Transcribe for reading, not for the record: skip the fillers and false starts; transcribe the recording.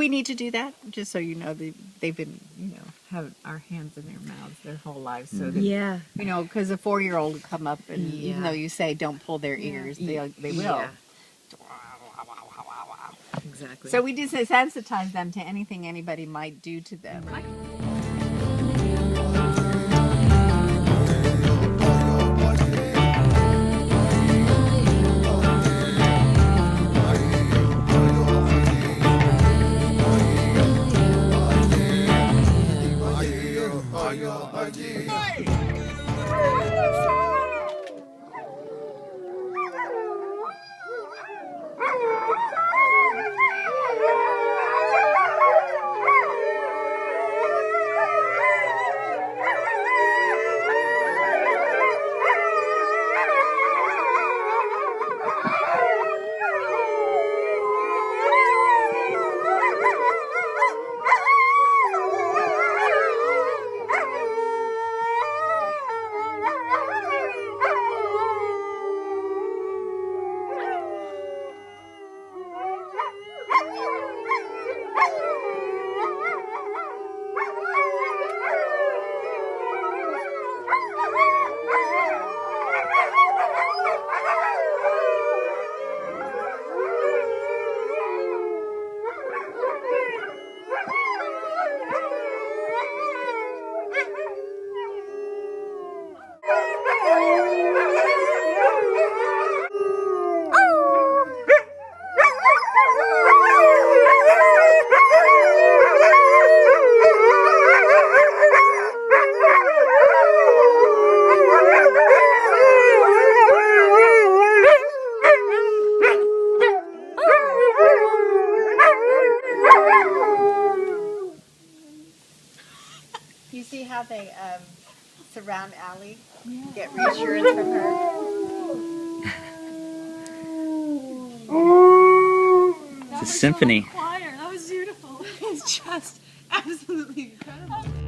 we need to do that? Just so you know, they've been, have our hands in their mouths their whole lives. So that, because a 4-year-old will come up and even though you say don't pull their ears, they will. Yeah. Exactly. So we desensitize them to anything anybody might do to them. You see how they surround Allie, get reassurance from her? It's a symphony. Choir. That was beautiful. It's just absolutely incredible.